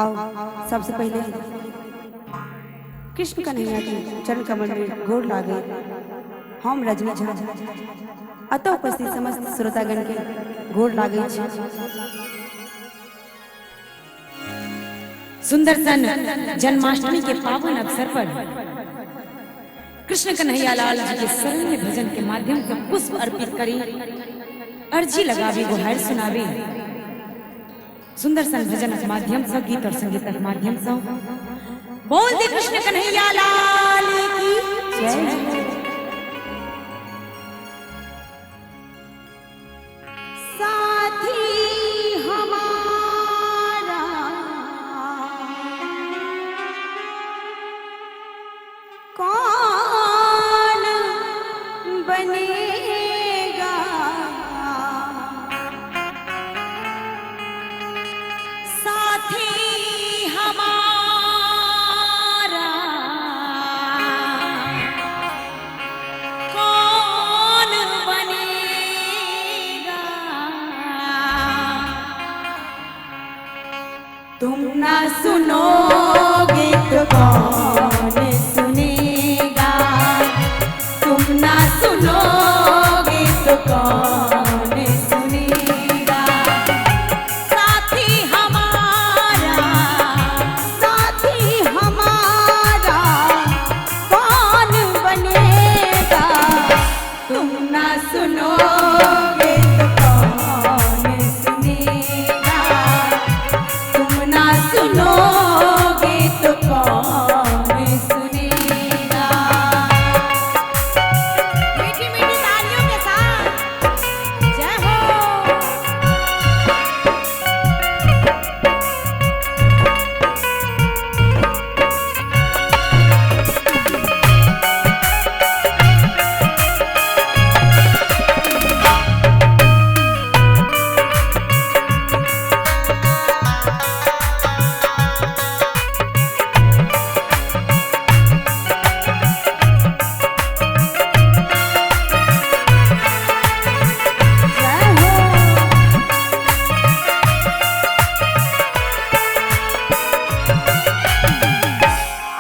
आओ सबसे पहले कृष्ण कन्हैया के चरण कमल में गोर लागे। हम रजनी झा अतः उपस्थित समस्त श्रोतागण के गोर लागे। सुंदरसन जन्माष्टमी के पावन अवसर पर कृष्ण कन्हैया लाल जी के सरल भजन के माध्यम से पुष्प अर्पित करी, अर्जी लगावी, गुहार सुनावी। सुंदरसन भजन के माध्यम से, गीत और संगीत के माध्यम से बोल दे कृष्ण कन्हैया लाल की जय। कौन बनेगा साथी हमारा, कौन बनेगा? तुम ना सुनोगे तो कौन सुनेगा, तुम ना सुनोगे तो कौन सुनेगा। साथी हमारा, साथी हमारा कौन बनेगा, तुम ना सुनोगे तो कौन सुनेगा, तुम ना सुनोगे तो कौन सुनेगा। मीठी मीठी तालियों के साथ जय हो।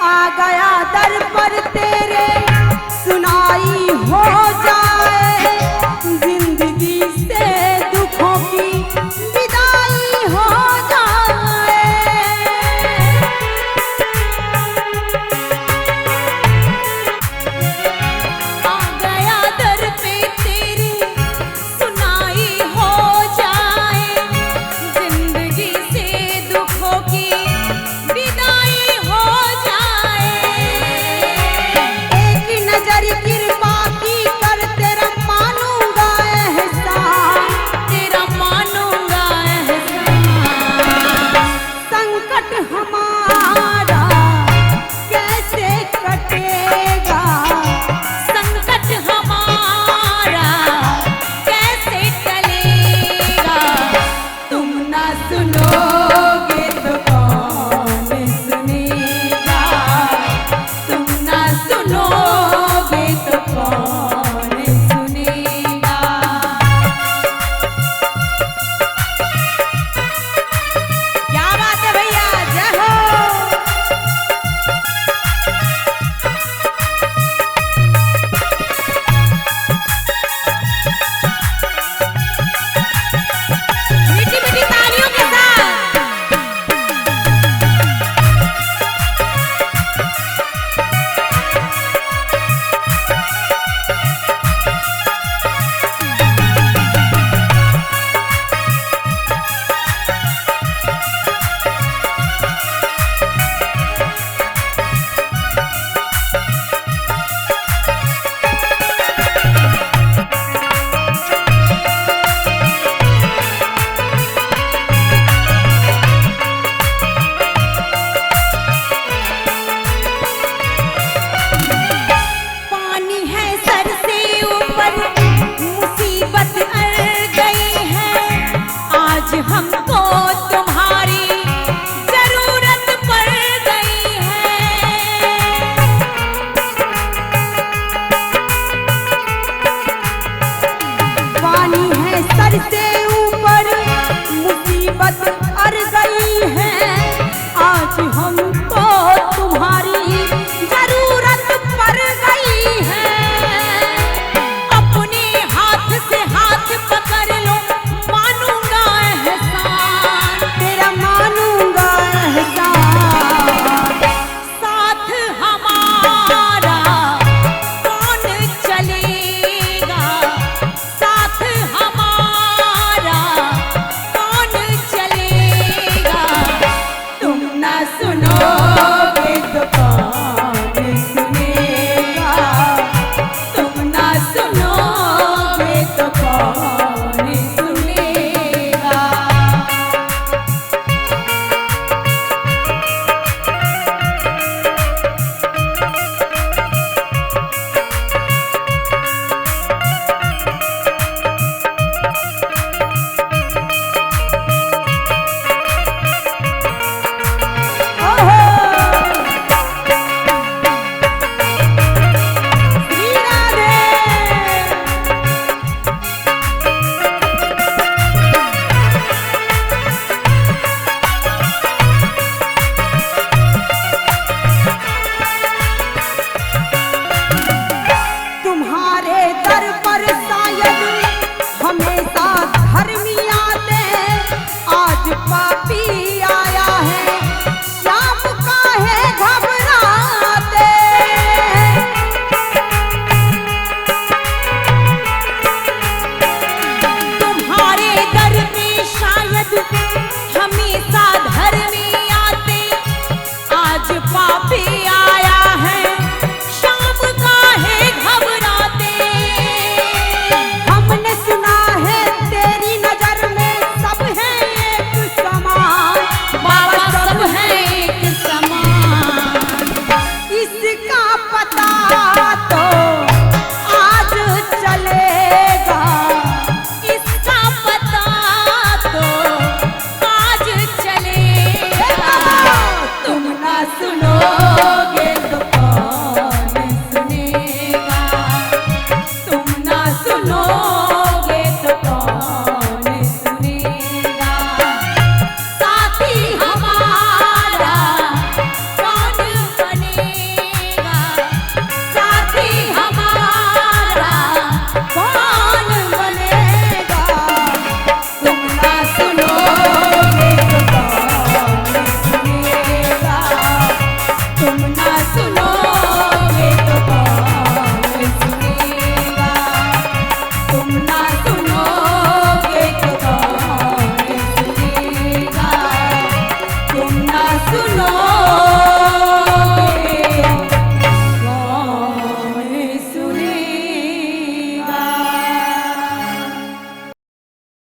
आ गया दर पर तेरे सुनाई हो जा।